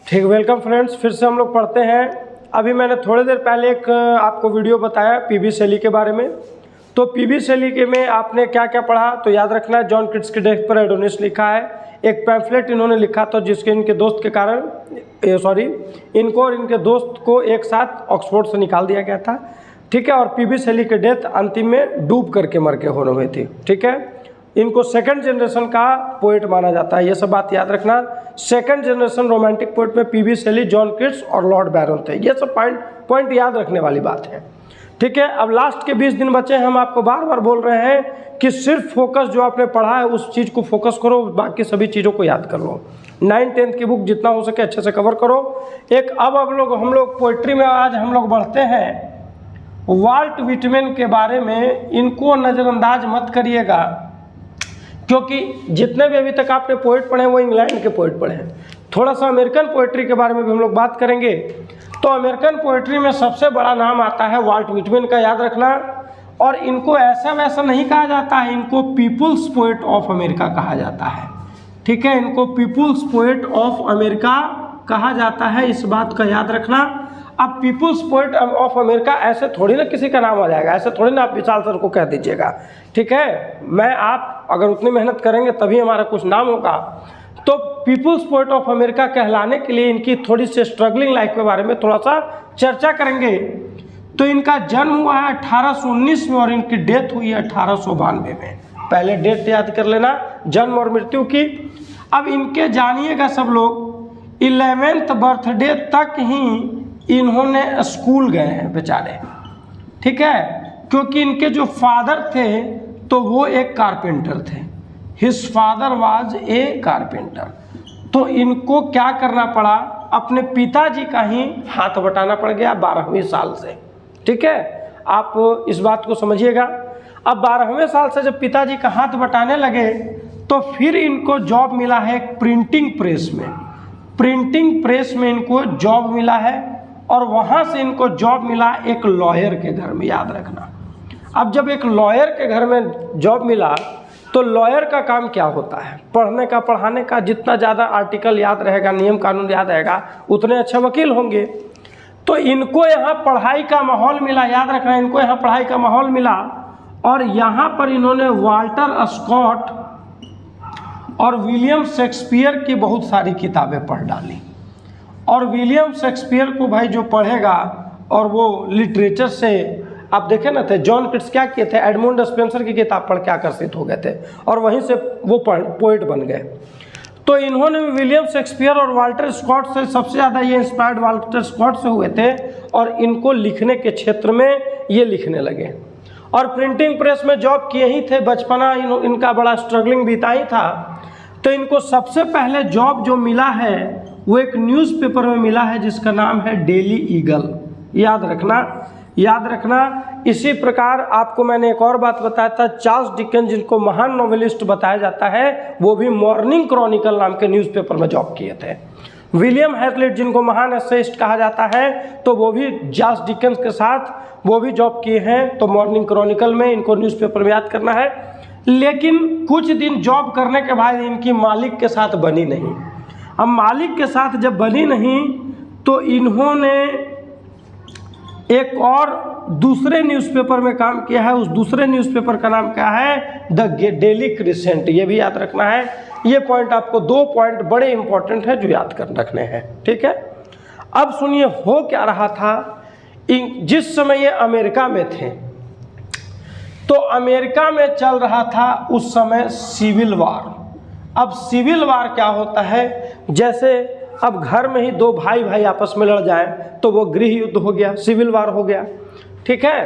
ठीक, welcome friends. फिर से हम लोग पढ़ते हैं। अभी मैंने थोड़ी देर पहले एक आपको वीडियो बताया पीबी शेली के बारे में। तो पीबी शेली के में आपने क्या क्या पढ़ा, तो याद रखना है जॉन किट्स के डेथ पर एडोनिस लिखा है। एक पैम्फलेट इन्होंने लिखा था जिसके इनके दोस्त के कारण इनको और इनके दोस्त को एक साथ ऑक्सफोर्ड से निकाल दिया गया था। ठीक है, और पीबी शेली के डेथ अंतिम में डूब करके मर के होने हुई थी। ठीक है, इनको सेकंड जनरेशन का पोइट माना जाता है, ये सब बात याद रखना। सेकंड जनरेशन रोमांटिक पोइट में पीबी शेली, जॉन किट्स और लॉर्ड बैरन थे। ये सब पॉइंट याद रखने वाली बात है। ठीक है, अब लास्ट के 20 दिन बचे हैं। हम आपको बार बार बोल रहे हैं कि सिर्फ फोकस जो आपने पढ़ा है उस चीज़ को फोकस करो, बाकी सभी चीज़ों को याद कर लो। 9th-10th की बुक जितना हो सके अच्छे से कवर करो। एक अब हम लोग पोइट्री में आज हम लोग बढ़ते हैं। वाल्ट व्हिटमैन के बारे में इनको नज़रअंदाज मत करिएगा, क्योंकि जितने भी अभी तक आपने पोइट पढ़े हैं वो इंग्लैंड के पोइट पढ़े हैं। थोड़ा सा अमेरिकन पोइट्री के बारे में भी हम लोग बात करेंगे। तो अमेरिकन पोइट्री में सबसे बड़ा नाम आता है वाल्ट व्हिटमैन का, याद रखना। और इनको ऐसा वैसा नहीं कहा जाता है, इनको पीपुल्स पोइट ऑफ अमेरिका कहा जाता है। ठीक है, इनको पीपुल्स पोइट ऑफ अमेरिका कहा जाता है, इस बात का याद रखना। अब पीपुल्स पोइट ऑफ अमेरिका ऐसे थोड़ी ना किसी का नाम आ जाएगा, ऐसे थोड़ी ना आप विशाल सर को कह दीजिएगा। ठीक है, आप अगर उतनी मेहनत करेंगे तभी हमारा कुछ नाम होगा। तो पीपुल्स पोइट ऑफ अमेरिका कहलाने के लिए इनकी थोड़ी सी स्ट्रगलिंग लाइफ के बारे में थोड़ा सा चर्चा करेंगे। तो इनका जन्म हुआ है 1819 में और इनकी डेथ हुई है 1892 में। पहले डेट याद कर लेना, जन्म और मृत्यु की। अब इनके जानिएगा सब लोग 11th बर्थडे तक ही इन्होंने स्कूल गए हैं बेचारे। ठीक है, क्योंकि इनके जो फादर थे तो वो एक कारपेंटर थे। His father was a carpenter. तो इनको क्या करना पड़ा, अपने पिताजी का ही हाथ बटाना पड़ गया 12वीं साल से। ठीक है, आप इस बात को समझिएगा। अब 12वें साल से जब पिताजी का हाथ बटाने लगे तो फिर इनको जॉब मिला है एक प्रिंटिंग प्रेस में। प्रिंटिंग प्रेस में इनको जॉब मिला है और वहाँ से इनको जॉब मिला एक लॉयर के घर में, याद रखना। अब जब एक लॉयर के घर में जॉब मिला तो लॉयर का काम क्या होता है, पढ़ने का, पढ़ाने का। जितना ज़्यादा आर्टिकल याद रहेगा, नियम कानून याद रहेगा, उतने अच्छे वकील होंगे। तो इनको यहाँ पढ़ाई का माहौल मिला, याद रखना, इनको यहाँ पढ़ाई का माहौल मिला। और यहाँ पर इन्होंने वाल्टर स्कॉट और विलियम शेक्सपियर की बहुत सारी किताबें पढ़ डाली। और विलियम शेक्सपियर को भाई जो पढ़ेगा और वो लिटरेचर से, आप देखे ना थे जॉन किट्स क्या किए थे, एडमंड स्पेंसर की किताब पढ़ के आकर्षित हो गए थे और वहीं से वो पोइट बन गए। तो इन्होंने विलियम शेक्सपियर और वाल्टर स्कॉट से सबसे ज़्यादा ये इंस्पायर्ड वाल्टर स्कॉट से हुए थे और इनको लिखने के क्षेत्र में ये लिखने लगे। और प्रिंटिंग प्रेस में जॉब किए ही थे, बचपना इनका बड़ा स्ट्रगलिंग बीता ही था। तो इनको सबसे पहले जॉब जो मिला है वो एक न्यूज़पेपर में मिला है जिसका नाम है डेली ईगल, याद रखना, याद रखना। इसी प्रकार आपको मैंने एक और बात बताया था, चार्ल्स डिकेंस जिनको महान नॉवेलिस्ट बताया जाता है, वो भी मॉर्निंग क्रॉनिकल नाम के न्यूज़पेपर में जॉब किए थे। विलियम हैजलिट जिनको महान एसेइस्ट कहा जाता है, तो वो भी चार्ल्स डिकेंस के साथ वो भी जॉब किए हैं। तो मॉर्निंग क्रॉनिकल में इनको न्यूज़पेपर में याद करना है। लेकिन कुछ दिन जॉब करने के बाद इनकी मालिक के साथ बनी नहीं। अब मालिक के साथ जब बनी नहीं तो इन्होंने एक और दूसरे न्यूज़पेपर में काम किया है। उस दूसरे न्यूज़पेपर का नाम क्या है, द डेली क्रिसेंट। ये भी याद रखना है। ये पॉइंट आपको, 2 पॉइंट बड़े इंपॉर्टेंट है जो याद कर रखने हैं। ठीक है, अब सुनिए हो क्या रहा था। जिस समय ये अमेरिका में थे तो अमेरिका में चल रहा था उस समय सिविल वार। अब सिविल वार क्या होता है, जैसे अब घर में ही 2 भाई आपस में लड़ जाएं तो वो गृह युद्ध हो गया, सिविल वार हो गया। ठीक है,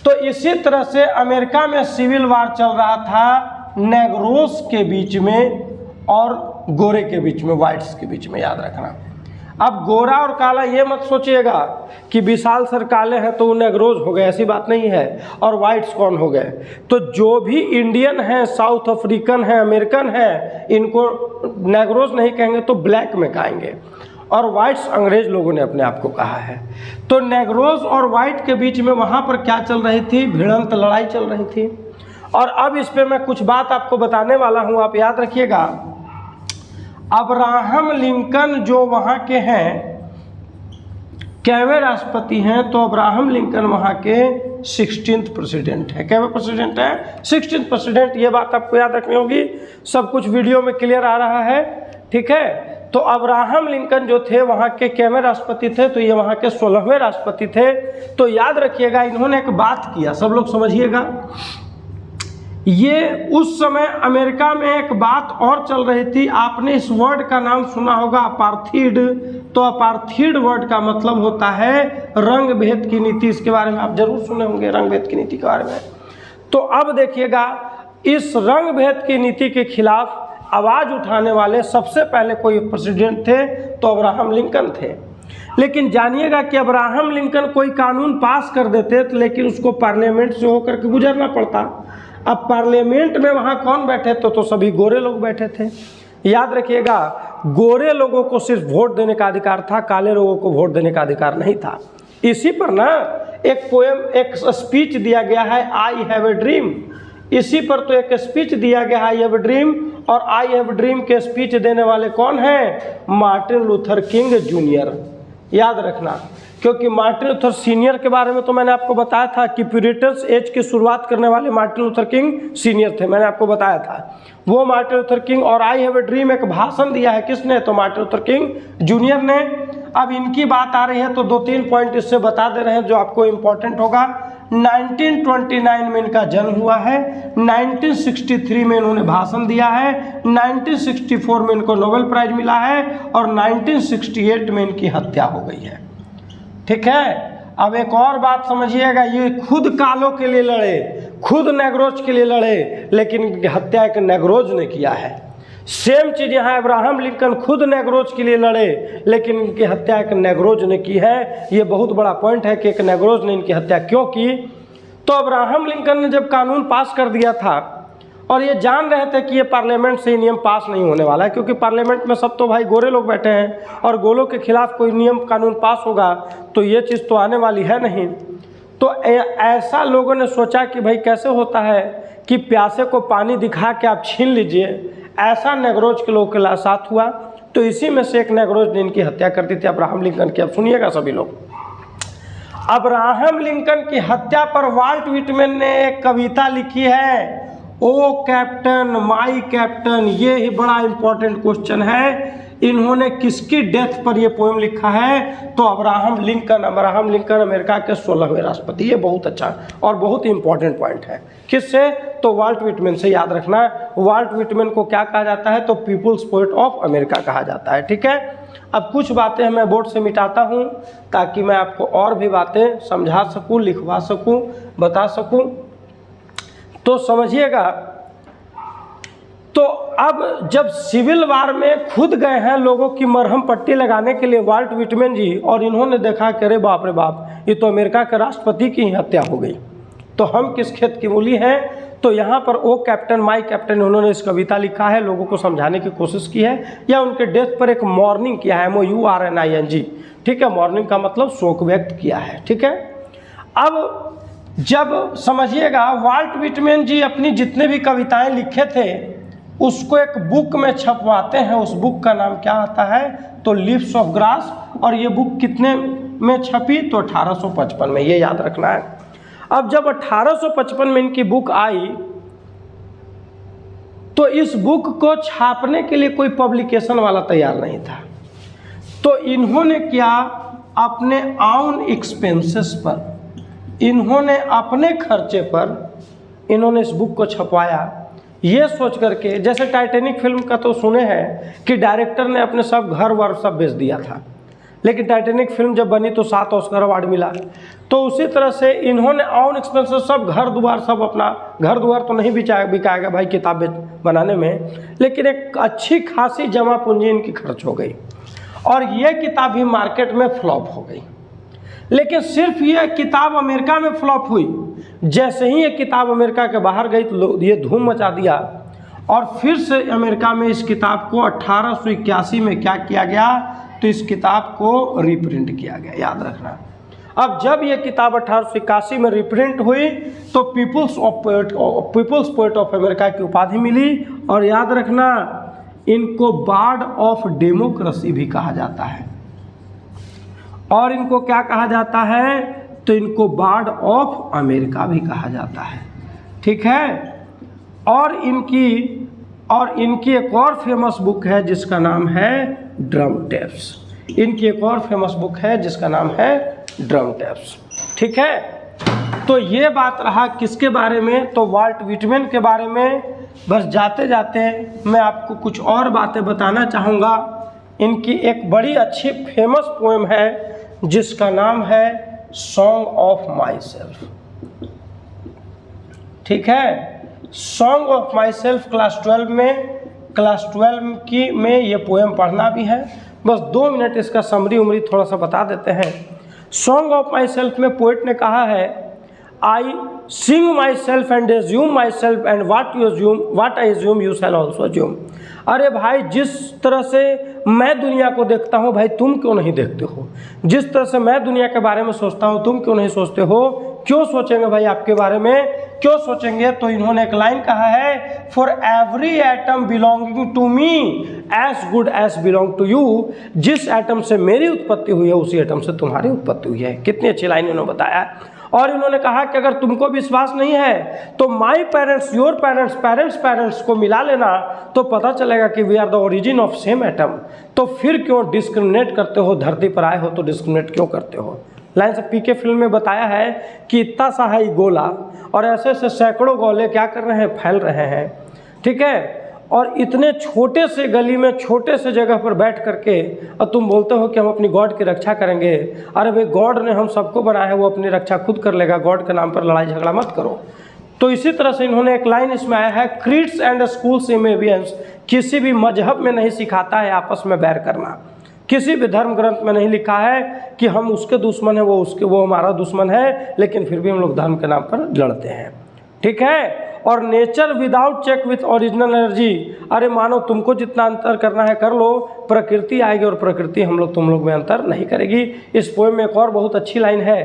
तो इसी तरह से अमेरिका में सिविल वार चल रहा था नेग्रोस के बीच में और गोरे के बीच में, वाइट्स के बीच में, याद रखना। अब गोरा और काला ये मत सोचिएगा कि विशाल सर काले हैं तो वो नेग्रोज हो गए, ऐसी बात नहीं है। और वाइट्स कौन हो गए, तो जो भी इंडियन हैं, साउथ अफ्रीकन हैं, अमेरिकन हैं, इनको नेग्रोज नहीं कहेंगे तो ब्लैक में कहेंगे। और वाइट्स अंग्रेज लोगों ने अपने आप को कहा है। तो नेग्रोज और वाइट के बीच में वहाँ पर क्या चल रही थी, भिड़ंत लड़ाई चल रही थी। और अब इस पर मैं कुछ बात आपको बताने वाला हूँ, आप याद रखिएगा। अब्राहम लिंकन जो वहाँ के हैं, कैवे राष्ट्रपति हैं, तो अब्राहम लिंकन वहाँ के 16th प्रेसिडेंट है। कैवे प्रेसिडेंट है? 16th president. ये बात आपको याद रखनी होगी, सब कुछ वीडियो में क्लियर आ रहा है, ठीक है। तो अब्राहम लिंकन जो थे वहाँ के कैवे राष्ट्रपति थे, तो ये वहाँ के 16वें राष्ट्रपति थे। तो याद रखिएगा, इन्होंने एक बात किया, सब लोग समझिएगा। ये उस समय अमेरिका में एक बात और चल रही थी, आपने इस वर्ड का नाम सुना होगा, अपार्थीड। तो अपार्थीड वर्ड का मतलब होता है रंग भेद की नीति। इसके बारे में आप जरूर सुने होंगे, रंग भेद की नीति के बारे में। तो अब देखिएगा, इस रंग भेद की नीति के खिलाफ आवाज़ उठाने वाले सबसे पहले कोई प्रेसिडेंट थे तो अब्राहम लिंकन थे। लेकिन जानिएगा कि अब्राहम लिंकन कोई कानून पास कर देते तो लेकिन उसको पार्लियामेंट से होकर के गुजरना पड़ता। अब पार्लियामेंट में वहाँ कौन बैठे तो सभी गोरे लोग बैठे थे। याद रखिएगा, गोरे लोगों को सिर्फ वोट देने का अधिकार था, काले लोगों को वोट देने का अधिकार नहीं था। इसी पर ना एक पोएम, एक स्पीच दिया गया है, आई हैव ए ड्रीम। इसी पर तो एक स्पीच दिया गया है, आई हैव ए ड्रीम। और आई हैव ए ड्रीम के स्पीच देने वाले कौन हैं? Martin Luther king junior. याद रखना, क्योंकि मार्टिन लूथर सीनियर के बारे में तो मैंने आपको बताया था कि प्यूरिटन्स एज की शुरुआत करने वाले मार्टिन लूथर किंग सीनियर थे, मैंने आपको बताया था। वो मार्टिन लूथर किंग, और आई हैव ए ड्रीम एक भाषण दिया है किसने? तो मार्टिन लूथर किंग जूनियर ने। अब इनकी बात आ रही है तो 2-3 पॉइंट इससे बता दे रहे हैं जो आपको इम्पोर्टेंट होगा। 1929 में इनका जन्म हुआ है, 1963 में इन्होंने भाषण दिया है, 1964 में इनको नोबेल प्राइज मिला है और 1968 में इनकी हत्या हो गई है, ठीक है। अब एक और बात समझिएगा, ये खुद कालों के लिए लड़े, खुद नेग्रोज के लिए लड़े, लेकिन इनकी हत्या एक नेग्रोज ने किया है। सेम चीज़ यहाँ अब्राहम लिंकन खुद नेग्रोज के लिए लड़े, लेकिन इनकी हत्या एक नेग्रोज ने की है। ये बहुत बड़ा पॉइंट है कि एक नेग्रोज ने इनकी हत्या क्यों की। तो अब्राहम लिंकन ने जब कानून पास कर दिया था, और ये जान रहे थे कि ये पार्लियामेंट से नियम पास नहीं होने वाला है, क्योंकि पार्लियामेंट में सब तो भाई गोरे लोग बैठे हैं और गोरों के खिलाफ कोई नियम कानून पास होगा तो ये चीज़ तो आने वाली है नहीं। तो ऐसा लोगों ने सोचा कि भाई कैसे होता है कि प्यासे को पानी दिखा के आप छीन लीजिए, ऐसा नेग्रोज के लोगों के साथ हुआ। तो इसी में से एक नेग्रोज ने इनकी हत्या कर दी थी, अब्राहम लिंकन की। अब सुनिएगा सभी लोग, अब्राहम लिंकन की हत्या पर वाल्ट व्हिटमैन ने एक कविता लिखी है, ओ कैप्टन माई कैप्टन। ये ही बड़ा इंपॉर्टेंट क्वेश्चन है, इन्होंने किसकी डेथ पर ये पोएम लिखा है? तो Abraham Lincoln. Abraham Lincoln America के 16वें राष्ट्रपति। ये बहुत अच्छा और बहुत इंपॉर्टेंट पॉइंट है। किससे? तो वाल्ट व्हिटमैन से। याद रखना, वाल्ट व्हिटमैन को क्या कहा जाता है? तो पीपुल्स पोएट ऑफ अमेरिका कहा जाता है, ठीक है। अब कुछ बातें मैं बोर्ड से मिटाता हूँ ताकि मैं आपको और भी बातें समझा सकूँ, लिखवा सकूँ, बता सकूँ। तो समझिएगा, तो अब जब सिविल वार में खुद गए हैं लोगों की मरहम पट्टी लगाने के लिए वाल्ट व्हिटमैन जी, और इन्होंने देखा कि अरे बाप रे बाप, ये तो अमेरिका के राष्ट्रपति की ही हत्या हो गई, तो हम किस खेत की मूली हैं। तो यहाँ पर ओ कैप्टन माई कैप्टन उन्होंने इस कविता लिखा है, लोगों को समझाने की कोशिश की है, या उनके डेथ पर एक मॉर्निंग किया है, MOURNING, ठीक है। मॉर्निंग का मतलब शोक व्यक्त किया है, ठीक है। अब जब समझिएगा, वाल्ट व्हिटमैन जी अपनी जितने भी कविताएं लिखे थे उसको एक बुक में छपवाते हैं। उस बुक का नाम क्या आता है? तो लीव्स ऑफ ग्रास। और ये बुक कितने में छपी? तो 1855 में, ये याद रखना है। अब जब 1855 में इनकी बुक आई तो इस बुक को छापने के लिए कोई पब्लिकेशन वाला तैयार नहीं था। तो इन्होंने क्या, अपने ऑन एक्सपेंसेस पर, इन्होंने अपने खर्चे पर इन्होंने इस बुक को छपवाया, ये सोच करके। जैसे टाइटैनिक फिल्म का तो सुने हैं कि डायरेक्टर ने अपने सब घर वर सब बेच दिया था, लेकिन टाइटैनिक फिल्म जब बनी तो 7 ऑस्कर अवार्ड मिला। तो उसी तरह से इन्होंने ऑन एक्सपेंसेस सब घर द्वार सब अपना, घर द्वार तो नहीं बिकाएगा भाई किताबें बनाने में, लेकिन एक अच्छी खासी जमा पूंजी इनकी खर्च हो गई और ये किताब भी मार्केट में फ्लॉप हो गई। लेकिन सिर्फ ये किताब अमेरिका में फ्लॉप हुई, जैसे ही ये किताब अमेरिका के बाहर गई तो ये धूम मचा दिया। और फिर से अमेरिका में इस किताब को 1881 में क्या किया गया? तो इस किताब को रीप्रिंट किया गया, याद रखना। अब जब ये किताब 1881 में रीप्रिंट हुई तो पीपुल्स पोएट ऑफ अमेरिका की उपाधि मिली। और याद रखना, इनको बार्ड ऑफ डेमोक्रेसी भी कहा जाता है। और इनको क्या कहा जाता है, तो इनको बार्ड ऑफ अमेरिका भी कहा जाता है। ठीक है। और इनकी एक और फेमस बुक है जिसका नाम है ड्रम टेप्स। इनकी एक और फेमस बुक है जिसका नाम है ड्रम टेप्स। ठीक है। तो ये बात रहा किसके बारे में, तो वाल्ट व्हिटमैन के बारे में। बस जाते जाते मैं आपको कुछ और बातें बताना चाहूँगा। इनकी एक बड़ी अच्छी फेमस पोएम है जिसका नाम है सॉन्ग ऑफ माई सेल्फ। ठीक है। Song of my self class 12 में ये पोएम पढ़ना भी है। बस 2 मिनट इसका समरी थोड़ा सा बता देते हैं। सॉन्ग ऑफ माई सेल्फ में पोएट ने कहा है, I sing myself and assume myself and what I assume you shall also assume. अरे भाई, जिस तरह से मैं दुनिया को देखता हूँ भाई तुम क्यों नहीं देखते हो, जिस तरह से मैं दुनिया के बारे में सोचता हूँ तुम क्यों नहीं सोचते हो, क्यों सोचेंगे भाई आपके बारे में, क्यों सोचेंगे। तो इन्होंने एक लाइन कहा है, for every atom belonging to me as good as belong to you. जिस एटम से मेरी उत्पत्ति हुई है उसी एटम से तुम्हारी उत्पत्ति हुई है। कितनी अच्छी लाइन इन्होंने बताया। और इन्होंने कहा कि अगर तुमको विश्वास नहीं है तो my parents, your parents, parents को मिला लेना तो पता चलेगा कि we are the origin of same atom. तो फिर क्यों डिस्क्रिमिनेट करते हो, धरती पर आए हो तो डिस्क्रिमिनेट क्यों करते हो। लाइन से पीके फिल्म में बताया है कि इतना सा है गोला और ऐसे ऐसे सैकड़ों गोले क्या कर रहे हैं, फैल रहे हैं। ठीक है। और इतने छोटे से गली में छोटे से जगह पर बैठ करके और तुम बोलते हो कि हम अपनी गॉड की रक्षा करेंगे। अरे भाई, गॉड ने हम सबको बनाया है, वो अपनी रक्षा खुद कर लेगा। गॉड के नाम पर लड़ाई झगड़ा मत करो। तो इसी तरह से इन्होंने एक लाइन इसमें आया है, क्रीड्स एंड स्कूल्स इमेवियंस, किसी भी मजहब में नहीं सिखाता है आपस में बैर करना। किसी भी धर्म ग्रंथ में नहीं लिखा है कि हम उसके दुश्मन है, वो हमारा दुश्मन है, लेकिन फिर भी हम लोग धर्म के नाम पर लड़ते हैं। ठीक है। और nature without check with original energy, अरे मानो तुमको जितना अंतर करना है कर लो, प्रकृति आएगी और प्रकृति तुम लोग में अंतर नहीं करेगी। इस पोएम में एक और बहुत अच्छी लाइन है,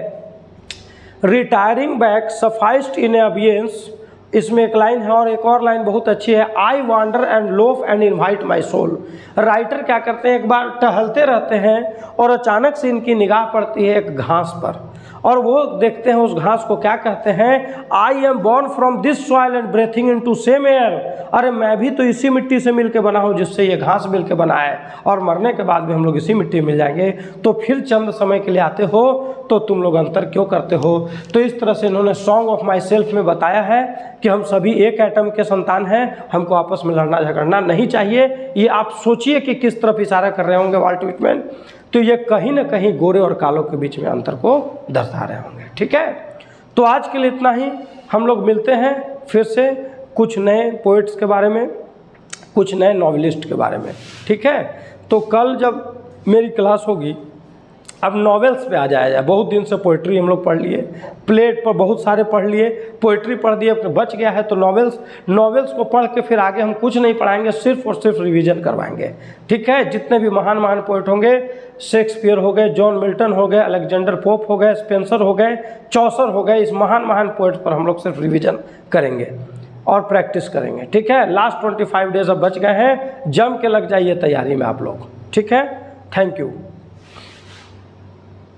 रिटायरिंग बैक सफाइस्ड इन अबियंस। इसमें एक लाइन है और एक और लाइन बहुत अच्छी है, I wander and loaf and invite my soul. Writer क्या करते हैं, एक बार टहलते रहते हैं और अचानक से इनकी निगाह पड़ती है एक घास पर और वो देखते हैं उस घास को, क्या कहते हैं, I am born from this soil and breathing into same air. अरे मैं भी तो इसी मिट्टी से मिल के बना हूँ जिससे ये घास मिल के बना है, और मरने के बाद भी हम लोग इसी मिट्टी में मिल जाएंगे। तो फिर चंद समय के लिए आते हो तो तुम लोग अंतर क्यों करते हो। तो इस तरह से इन्होंने सॉन्ग ऑफ माई सेल्फ में बताया है कि हम सभी एक एटम के संतान हैं, हमको आपस में लड़ना झगड़ना नहीं चाहिए। ये आप सोचिए कि किस तरफ इशारा कर रहे होंगे वाल्ट व्हिटमैन। तो ये कहीं ना कहीं गोरे और कालों के बीच में अंतर को दर्शा रहे होंगे। ठीक है। तो आज के लिए इतना ही। हम लोग मिलते हैं फिर से कुछ नए पोइट्स के बारे में, कुछ नए नॉवेलिस्ट के बारे में। ठीक है। तो कल जब मेरी क्लास होगी, अब नॉवेल्स पे आ जाए। बहुत दिन से पोइट्री हम लोग पढ़ लिए, प्लेट पर बहुत सारे पढ़ लिए, पोइट्री पढ़ दिए, बच गया है तो नॉवेल्स को पढ़ के फिर आगे हम कुछ नहीं पढ़ाएंगे, सिर्फ और सिर्फ रिवीजन करवाएंगे। ठीक है। जितने भी महान महान पोइट होंगे, शेक्सपियर हो गए, जॉन मिल्टन हो गए, अलेक्जेंडर पोप हो गए, स्पेंसर हो गए, चौसर हो गए, इस महान महान पोइट पर हम लोग सिर्फ रिवीजन करेंगे और प्रैक्टिस करेंगे। ठीक है। लास्ट 25 डेज अब बच गए हैं, जम के लग जाइए तैयारी में आप लोग। ठीक है। Thank you.